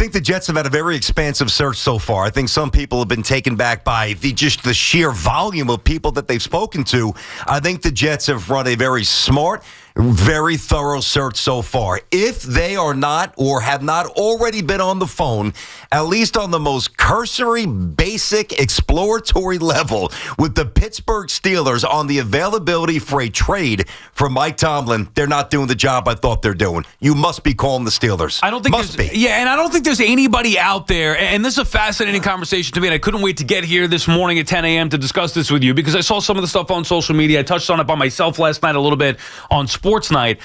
think the Jets have had a very expansive search so far. I think some people have been taken back by the sheer volume of people that they've spoken to. I think the Jets have run a very smart, very thorough search so far. If they are not or have not already been on the phone, at least on the most cursory, basic, exploratory level with the Pittsburgh Steelers on the availability for a trade for Mike Tomlin, they're not doing the job I thought they're doing. You must be calling the Steelers. I don't think and I don't think there's anybody out there, and this is a fascinating conversation to me, and I couldn't wait to get here this morning at 10 a.m. to discuss this with you because I saw some of the stuff on social media. I touched on it by myself last night a little bit on Sports Night.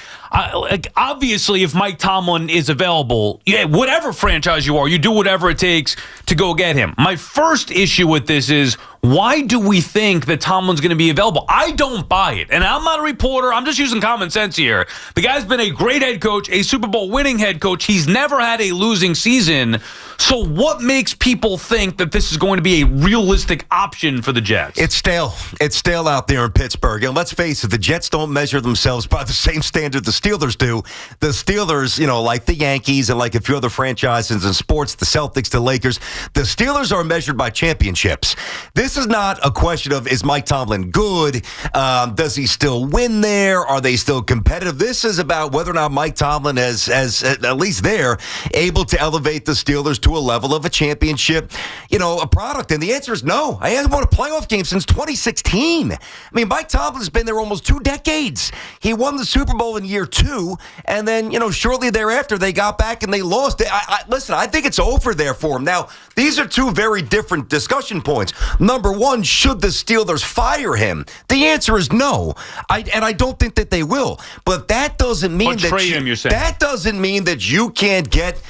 Obviously, if Mike Tomlin is available, whatever franchise you are, you do whatever it takes to go get him. My first issue with this is, why do we think that Tomlin's going to be available? I don't buy it. And I'm not a reporter. I'm just using common sense here. The guy's been a great head coach, a Super Bowl winning head coach. He's never had a losing season. So what makes people think that this is going to be a realistic option for the Jets? It's stale. It's stale out there in Pittsburgh. And let's face it, the Jets don't measure themselves by the same standard the Steelers do. The Steelers, like the Yankees and like a few other franchises in sports, the Celtics, the Lakers, the Steelers are measured by championships. This is not a question of, is Mike Tomlin good? Does he still win there? Are they still competitive? This is about whether or not Mike Tomlin has at least there, able to elevate the Steelers to a level of a championship, a product. And the answer is no. I haven't won a playoff game since 2016. I mean, Mike Tomlin's been there almost 2 decades. He won the Super Bowl in year 2, and then, shortly thereafter, they got back and they lost. Listen, I think it's over there for him. Now, these are 2 very different discussion points. Number 1, should the Steelers fire him? The answer is no. I don't think that they will. But that doesn't mean that trade him, you're saying. That doesn't mean that you can't get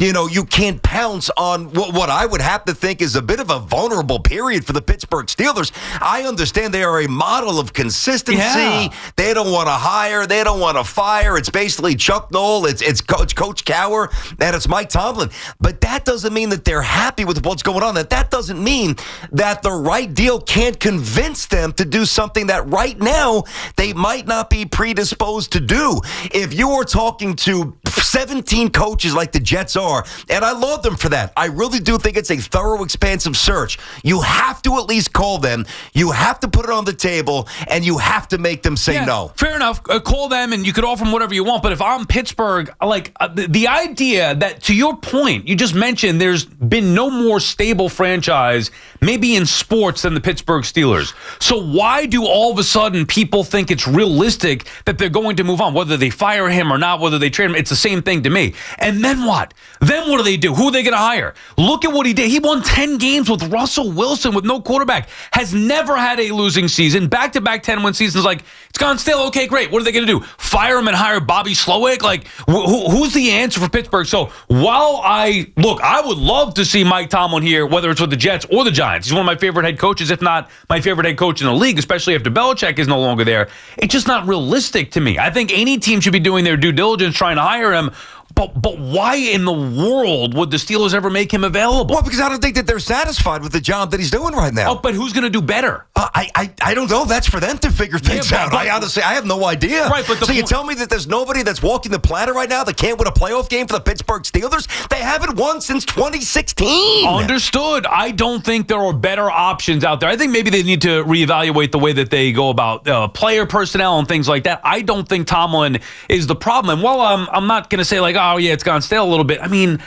you can't pounce on what I would have to think is a bit of a vulnerable period for the Pittsburgh Steelers. I understand they are a model of consistency. Yeah. They don't want to hire. They don't want to fire. It's basically Chuck Noll. It's Coach Cowher, and it's Mike Tomlin. But that doesn't mean that they're happy with what's going on. That doesn't mean that the right deal can't convince them to do something that right now they might not be predisposed to do. If you are talking to 17 coaches like the Jets are, and I love them for that. I really do think it's a thorough, expansive search. You have to at least call them. You have to put it on the table, and you have to make them say no. Fair enough. Call them, and you could offer them whatever you want. But if I'm Pittsburgh, the idea that, to your point, you just mentioned there's been no more stable franchise, maybe in sports, than the Pittsburgh Steelers. So why do all of a sudden people think it's realistic that they're going to move on? Whether they fire him or not, whether they trade him, it's the same thing to me. And then what? Then what do? Who are they going to hire? Look at what he did. He won 10 games with Russell Wilson with no quarterback. Has never had a losing season. Back-to-back 10-win seasons. It's gone stale. Okay, great. What are they going to do? Fire him and hire Bobby Slowick? Who's the answer for Pittsburgh? So while I would love to see Mike Tomlin here, whether it's with the Jets or the Giants. He's one of my favorite head coaches, if not my favorite head coach in the league, especially after Belichick is no longer there. It's just not realistic to me. I think any team should be doing their due diligence trying to hire him. But why in the world would the Steelers ever make him available? Well, because I don't think that they're satisfied with the job that he's doing right now. Oh, but who's going to do better? I don't know. That's for them to figure things out. I honestly have no idea. Right, but you tell me that there's nobody that's walking the planet right now that can't win a playoff game for the Pittsburgh Steelers? They haven't won since 2016. Understood. I don't think there are better options out there. I think maybe they need to reevaluate the way that they go about player personnel and things like that. I don't think Tomlin is the problem. And while I'm not going to say it's gone stale a little bit. I mean,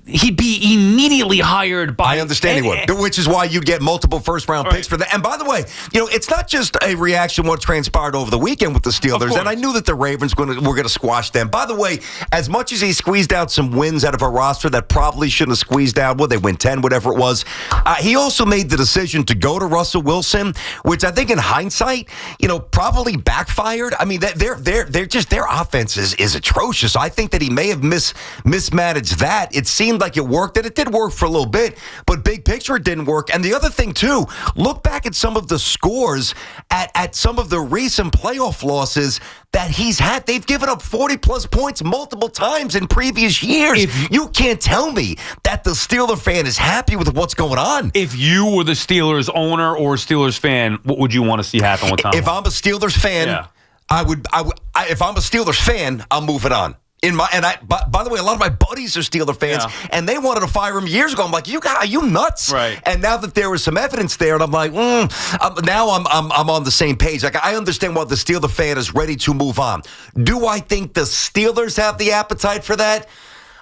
he'd be immediately hired by... I understand he would, which is why you'd get multiple first-round picks for that. And by the way, it's not just a reaction what transpired over the weekend with the Steelers, and I knew that the Ravens were going to squash them. By the way, as much as he squeezed out some wins out of a roster that probably shouldn't have squeezed out, they win 10, whatever it was, he also made the decision to go to Russell Wilson, which I think in hindsight, probably backfired. I mean, their offense is atrocious. I think that he may have mismanaged that. It seemed like it worked, and it did work for a little bit, but big picture, it didn't work. And the other thing, too, look back at some of the scores at some of the recent playoff losses that he's had. They've given up 40-plus points multiple times in previous years. You can't tell me that the Steeler fan is happy with what's going on. If you were the Steelers owner or Steelers fan, what would you want to see happen with Tomlin? If I'm a Steelers fan, if I'm a Steelers fan, I'm moving on. By the way, a lot of my buddies are Steeler fans, and they wanted to fire him years ago. I'm like, are you nuts? Right. And now that there was some evidence there, and I'm like, now I'm on the same page. Like, I understand why the Steeler fan is ready to move on. Do I think the Steelers have the appetite for that?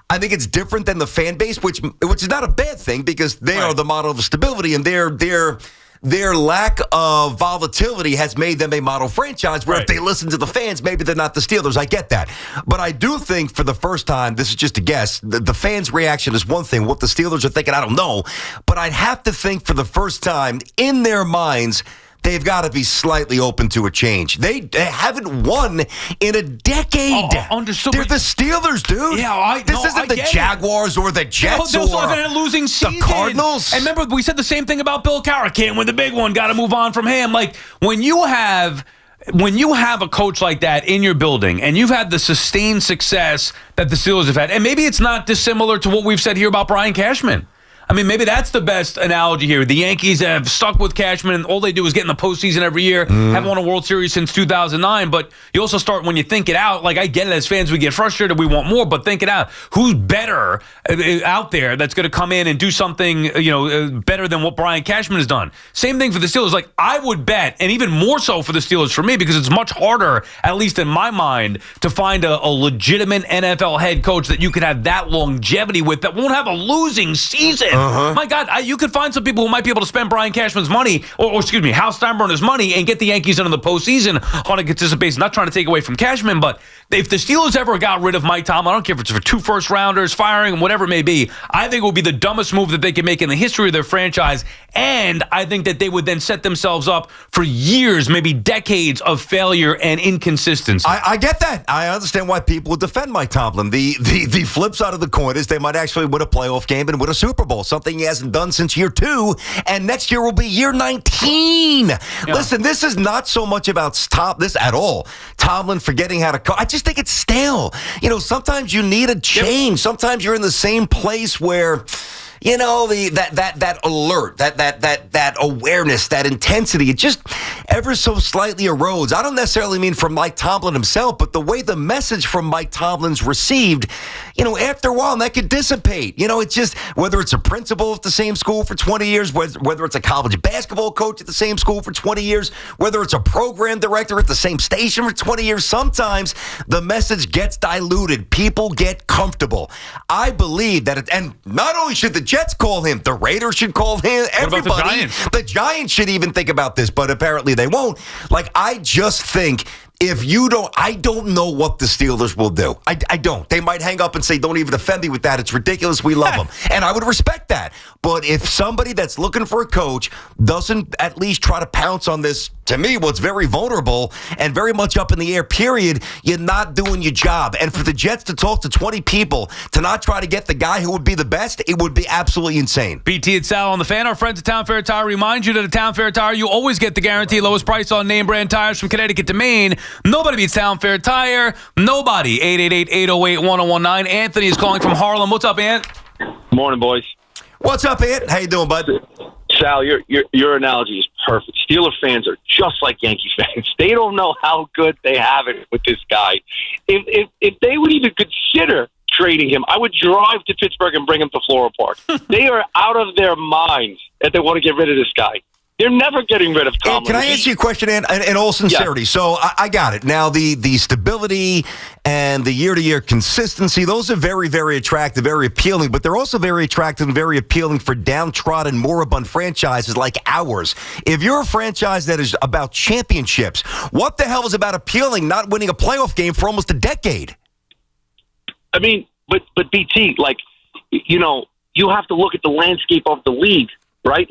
I think it's different than the fan base, which is not a bad thing because they are the model of stability, and their lack of volatility has made them a model franchise where if they listen to the fans, maybe they're not the Steelers. I get that. But I do think for the first time, this is just a guess, the fans' reaction is one thing. What the Steelers are thinking, I don't know. But I'd have to think for the first time in their minds, they've got to be slightly open to a change. They haven't won in a decade. Understood. They're the Steelers, dude. Yeah, this isn't the Jaguars or the Jets or a losing season. The Cardinals. And remember, we said the same thing about Bill Cowher. Can't win the big one. Got to move on from him. Like, when you have a coach like that in your building and you've had the sustained success that the Steelers have had, and maybe it's not dissimilar to what we've said here about Brian Cashman. I mean, maybe that's the best analogy here. The Yankees have stuck with Cashman, and all they do is get in the postseason every year, haven't won a World Series since 2009, but you also start when you think it out. Like, I get it, as fans, we get frustrated, we want more, but think it out. Who's better out there that's going to come in and do something, better than what Brian Cashman has done? Same thing for the Steelers. Like, I would bet, and even more so for the Steelers for me, because it's much harder, at least in my mind, to find a legitimate NFL head coach that you could have that longevity with that won't have a losing season. My God, you could find some people who might be able to spend Brian Cashman's money, or excuse me, Hal Steinbrenner's money, and get the Yankees into the postseason on a consistent basis. Not trying to take away from Cashman, but if the Steelers ever got rid of Mike Tomlin, I don't care if it's for 2 first-rounders, firing him, whatever it may be, I think it would be the dumbest move that they could make in the history of their franchise, and I think that they would then set themselves up for years, maybe decades of failure and inconsistency. I get that. I understand why people would defend Mike Tomlin. The flip side of the coin is they might actually win a playoff game and win a Super Bowl, something he hasn't done since year 2, and next year will be year 19. Yeah. Listen, this is not so much about this at all. Tomlin forgetting how to coach. I just think it's stale. Sometimes you need a change. Sometimes you're in the same place where that alert, that awareness, that intensity, it just ever so slightly erodes. I don't necessarily mean from Mike Tomlin himself, but the way the message from Mike Tomlin's received, after a while, that could dissipate. It's just, whether it's a principal at the same school for 20 years, whether it's a college basketball coach at the same school for 20 years, whether it's a program director at the same station for 20 years, sometimes the message gets diluted. People get comfortable. I believe that, and not only should the Jets call him, the Raiders should call him, everybody. What about the Giants? The Giants should even think about this, but apparently they won't. I just think, I don't know what the Steelers will do. I don't. They might hang up and say, don't even offend me with that. It's ridiculous. We love them. And I would respect that. But if somebody that's looking for a coach doesn't at least try to pounce on this, to me, what's very vulnerable and very much up in the air, period, you're not doing your job. And for the Jets to talk to 20 people to not try to get the guy who would be the best, it would be absolutely insane. BT and Sal on the Fan. Our friends at Town Fair Tire remind you that at Town Fair Tire, you always get the guaranteed lowest price on name brand tires from Connecticut to Maine. Nobody beats Town Fair Tire. Nobody. 888-808-1019. Anthony is calling from Harlem. What's up, Ant? Morning, boys. What's up, Ant? How you doing, bud? Sal, your analogy is perfect. Steeler fans are just like Yankee fans. They don't know how good they have it with this guy. If they would even consider trading him, I would drive to Pittsburgh and bring him to Floral Park. They are out of their minds that they want to get rid of this guy. They're never getting rid of Tomlin. Can I ask you a question, Ann, in all sincerity? Yeah. So I got it. Now, the stability and the year-to-year consistency, those are very, very attractive, very appealing, but they're also very attractive and very appealing for downtrodden, moribund franchises like ours. If you're a franchise that is about championships, what the hell is about appealing not winning a playoff game for almost a decade? I mean, but BT, you have to look at the landscape of the league, right?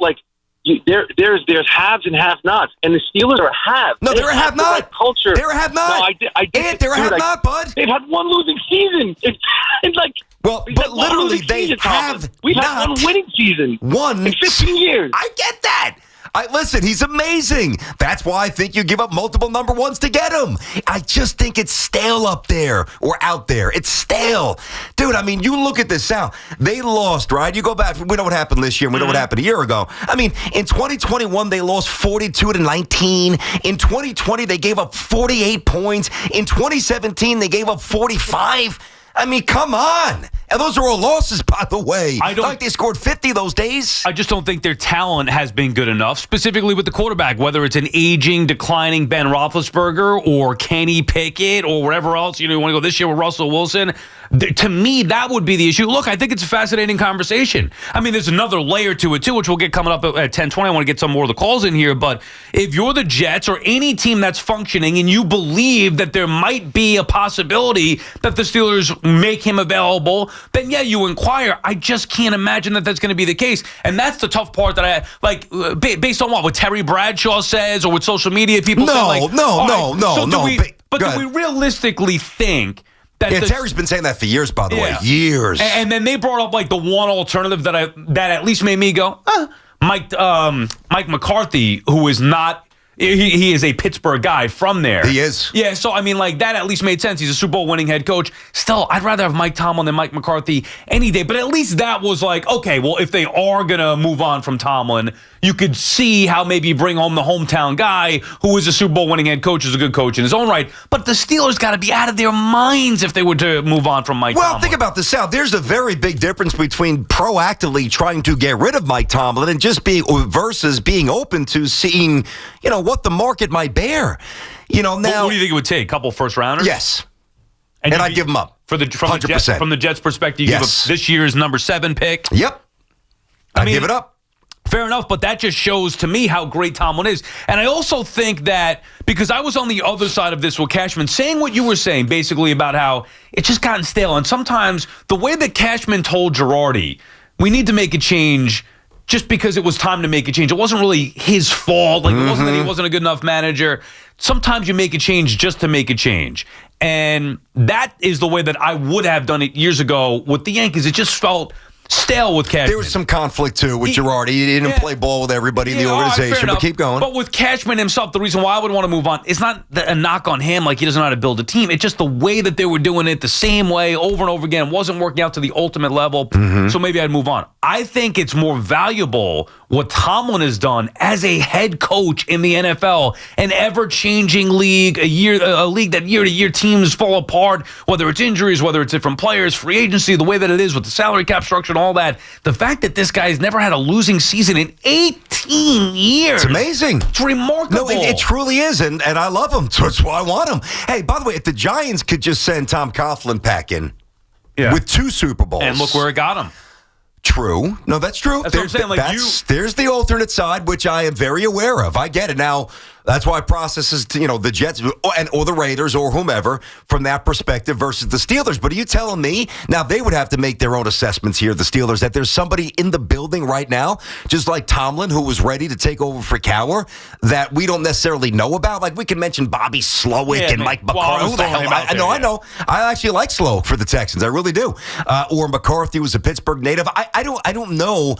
There's haves and have-nots, and the Steelers are haves. No, they're a have-not. Culture. They're a have-not. No, they're a have-not, bud. They've had one losing season. But literally, they have. We've had one winning season. In 15 years. I get that. Listen, he's amazing. That's why I think you give up multiple number ones to get him. I just think it's stale up there or out there. It's stale. Dude, I mean, you look at this now. They lost, right? You go back. We know what happened this year. We know what happened a year ago. I mean, in 2021, they lost 42-19. In 2020, they gave up 48 points. In 2017, they gave up 45. I mean, come on. And those are all losses, by the way. I don't like they scored 50 those days. I just don't think their talent has been good enough, specifically with the quarterback, whether it's an aging, declining Ben Roethlisberger or Kenny Pickett or whatever else. You want to go this year with Russell Wilson. To me, that would be the issue. Look, I think it's a fascinating conversation. I mean, there's another layer to it, too, which we'll get coming up at 10:20. I want to get some more of the calls in here. But if you're the Jets or any team that's functioning and you believe that there might be a possibility that the Steelers make him available, then, yeah, you inquire. I just can't imagine that that's going to be the case. And that's the tough part that I like, based on what Terry Bradshaw says or what social media people say. No. But do we realistically think that Terry's been saying that for years, by the way. Years. And then they brought up like the one alternative that at least made me go, Mike McCarthy, who is not. He is a Pittsburgh guy from there. He is. Yeah, so I mean, like, that at least made sense. He's a Super Bowl winning head coach. Still, I'd rather have Mike Tomlin than Mike McCarthy any day. But at least that was like, okay, well, if they are going to move on from Tomlin, you could see how maybe you bring home the hometown guy who is a Super Bowl winning head coach, is a good coach in his own right. But the Steelers got to be out of their minds if they were to move on from Mike Tomlin. Well, think about this, Sal. There's a very big difference between proactively trying to get rid of Mike Tomlin and just versus being open to seeing, what the market might bear. Now, what do you think it would take? A couple first rounders? Yes. And I'd give them up. From the Jets' perspective, you give up this year's number 7 pick? Yep. I'd give it up. Fair enough, but that just shows to me how great Tomlin is. And I also think that, because I was on the other side of this with Cashman, saying what you were saying, basically about how it's just gotten stale. And sometimes the way that Cashman told Girardi, we need to make a change just because it was time to make a change. It wasn't really his fault. Like, it wasn't that he wasn't a good enough manager. Sometimes you make a change just to make a change. And that is the way that I would have done it years ago with the Yankees. It just felt stale with Cashman. There was some conflict, too, with Girardi. He didn't play ball with everybody in the organization, but keep going. But with Cashman himself, the reason why I would want to move on, it's not a knock on him, like he doesn't know how to build a team. It's just the way that they were doing it the same way over and over again. It wasn't working out to the ultimate level, so maybe I'd move on. I think it's more valuable what Tomlin has done as a head coach in the NFL, an ever-changing league, a league that year-to-year teams fall apart, whether it's injuries, whether it's different players, free agency, the way that it is with the salary cap structure and all that. The fact that this guy's never had a losing season in 18 years. It's amazing. It's remarkable. No, it truly is, and I love him. So that's why I want him. Hey, by the way, if the Giants could just send Tom Coughlin packing with 2 Super Bowls. And look where it got him. True. No, that's true. That's what I'm saying. Like, there's the alternate side, which I am very aware of. I get it. Now, that's why processes, the Jets or the Raiders or whomever from that perspective versus the Steelers. But are you telling me, now they would have to make their own assessments here, the Steelers, that there's somebody in the building right now, just like Tomlin, who was ready to take over for Cowher, that we don't necessarily know about? Like, we can mention Bobby Slowick and Mike McCarthy. Who the hell? I know. I actually like Slowick for the Texans. I really do. Or McCarthy was a Pittsburgh native. I don't know.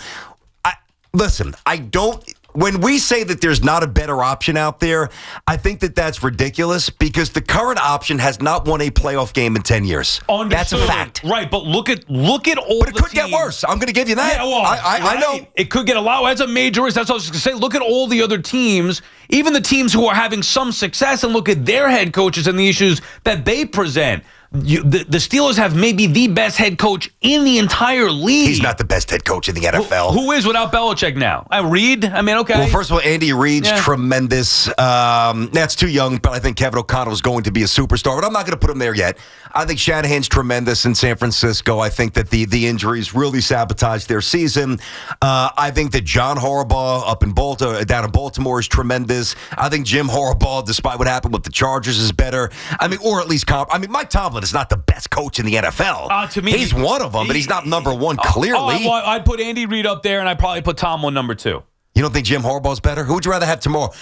Listen, I don't. When we say that there's not a better option out there, I think that that's ridiculous because the current option has not won a playoff game in 10 years. Understood. That's a fact. Right, but look at all the teams. But it could get worse. I'm going to give you that. Yeah, well, I know. It could get a lot. That's a major risk. That's what I was going to say. Look at all the other teams, even the teams who are having some success, and look at their head coaches and the issues that they present. The Steelers have maybe the best head coach in the entire league. He's not the best head coach in the NFL. Who is without Belichick now? Reed? I mean, okay. Well, first of all, Andy Reid's tremendous. That's too young, but I think Kevin O'Connell is going to be a superstar. But I'm not going to put him there yet. I think Shanahan's tremendous in San Francisco. I think that the injuries really sabotaged their season. I think that John Harbaugh down in Baltimore is tremendous. I think Jim Harbaugh, despite what happened with the Chargers, is better. I mean, or at least Mike Tomlin is not the best coach in the NFL. To me, he's one of them, but he's not number one, clearly. I'd put Andy Reid up there, and I'd probably put Tomlin number 2. You don't think Jim Harbaugh's better? Who would you rather have tomorrow?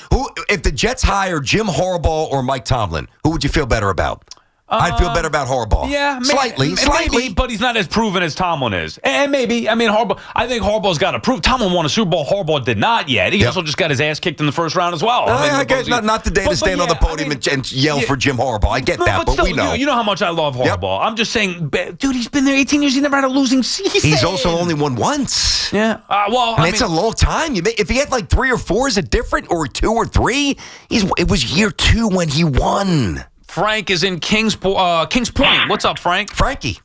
If the Jets hire Jim Harbaugh or Mike Tomlin, who would you feel better about? I'd feel better about Harbaugh. Yeah, slightly, maybe, but he's not as proven as Tomlin is. And maybe, I mean, Harbaugh. I think Harbaugh's got to prove. Tomlin won a Super Bowl. Harbaugh did not yet. He also just got his ass kicked in the first round as well. I get not the day to stand on the podium and yell for Jim Harbaugh. I get that, but still, we know. You know how much I love Harbaugh. I'm just saying, dude, he's been there 18 years. He never had a losing season. He's also only won once. Yeah. Well, I mean, it's a long time. If he had like 3 or 4, is it different? Or 2 or 3? It was year 2 when he won. Frank is in Kings Point. What's up, Frank? Frankie.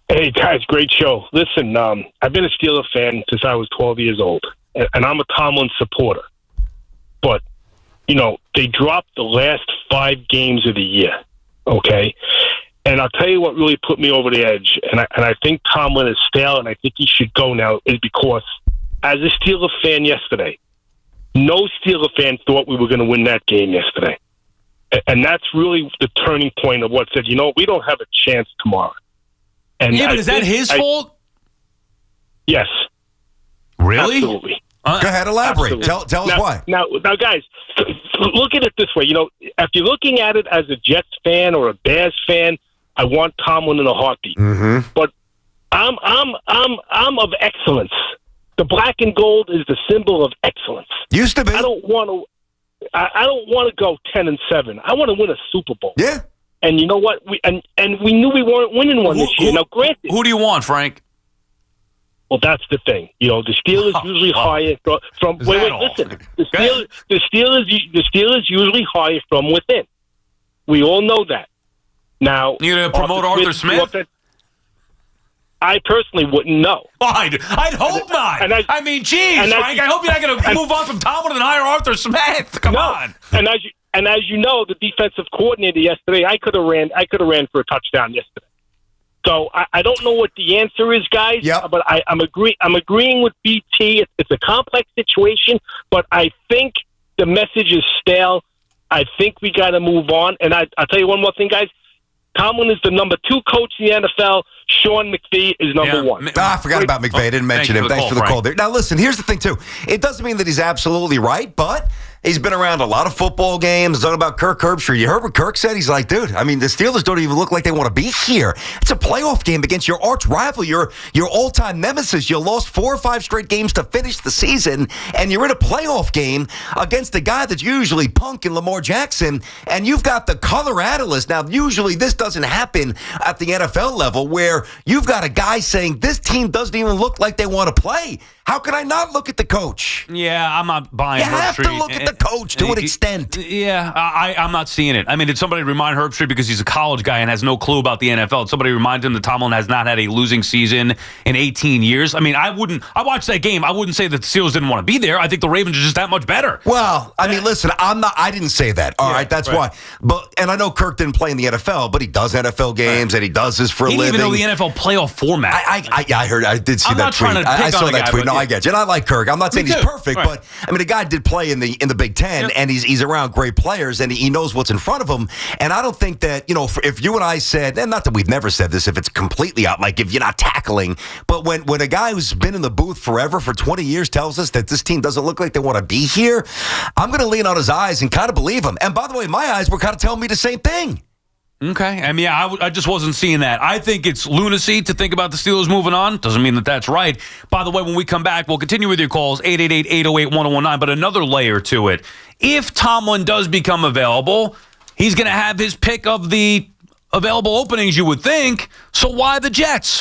Hey, guys, great show. Listen, I've been a Steelers fan since I was 12 years old, and I'm a Tomlin supporter. But, they dropped the last 5 games of the year, okay? And I'll tell you what really put me over the edge, and I think Tomlin is stale, and I think he should go now, is because as a Steelers fan yesterday, no Steelers fan thought we were going to win that game yesterday. And that's really the turning point of what said, we don't have a chance tomorrow. And but is that his fault? Yes. Really? Absolutely. Go ahead, elaborate. Absolutely. Tell us why. Now, guys, look at it this way. If you're looking at it as a Jets fan or a Bears fan, I want Tomlin in a heartbeat. Mm-hmm. But I'm of excellence. The black and gold is the symbol of excellence. Used to be. I don't want to go 10-7. I want to win a Super Bowl. Yeah. And you know what? We knew we weren't winning one this year. Now, granted, who do you want, Frank? well, that's the thing. The Steelers usually hire from. Wait, listen. The Steelers usually hire from within. We all know that. Now, you gonna promote Arthur Smith? I personally wouldn't know. I'd hope not. I mean, geez, Frank. I hope you're not going to move on from Tomlin and hire Arthur Smith. Come on. And as you know, the defensive coordinator yesterday, I could have ran for a touchdown yesterday. So I don't know what the answer is, guys. Yep. But I'm agreeing with BT. It's a complex situation, but I think the message is stale. I think we got to move on. And I'll tell you one more thing, guys. Tomlin is the number 2 coach in the NFL. Sean McVay is number 1. I forgot about McVay. I didn't mention him. Thanks for the call there. Now, listen, here's the thing, too. It doesn't mean that he's absolutely right, but he's been around a lot of football games. Talking about Kirk Herbstreit. You heard what Kirk said? He's like, dude, I mean, the Steelers don't even look like they want to be here. It's a playoff game against your arch rival, your all-time nemesis. You lost 4 or 5 straight games to finish the season, and you're in a playoff game against a guy that's usually Punk and Lamar Jackson, and you've got the color analyst. Now, usually this doesn't happen at the NFL level where you've got a guy saying this team doesn't even look like they want to play. How can I not look at the coach? Yeah, I'm not buying You have to look at the coach to an extent. Yeah, I'm not seeing it. I mean, did somebody remind Herbstreit because he's a college guy and has no clue about the NFL? Did somebody remind him that Tomlin has not had a losing season in 18 years? I mean, I watched that game. I wouldn't say that the Steelers didn't want to be there. I think the Ravens are just that much better. Well, I mean, listen, I didn't say that. All right, that's why. And I know Kirk didn't play in the NFL, but he does NFL games and he does this for a living. He didn't even know the NFL playoff format. I heard. I did see I'm that not tweet. trying to pick I saw on that a tweet. guy, No, I get you. And I like Kirk. I'm not saying he's perfect, Right. but I mean, the guy did play in the Big Ten, and he's around great players, and he knows what's in front of him. And I don't think that if you and I said, and not that we've never said this, if it's completely out, like if you're not tackling, but when a guy who's been in the booth forever for 20 years tells us that this team doesn't look like they want to be here, I'm going to lean on his eyes and kind of believe him. And by the way, my eyes were kind of telling me the same thing. Okay. I mean, I just wasn't seeing that. I think it's lunacy to think about the Steelers moving on. Doesn't mean that that's right. By the way, when we come back, we'll continue with your calls, 888-808-1019. But another layer to it. If Tomlin does become available, he's going to have his pick of the available openings, you would think. So why the Jets?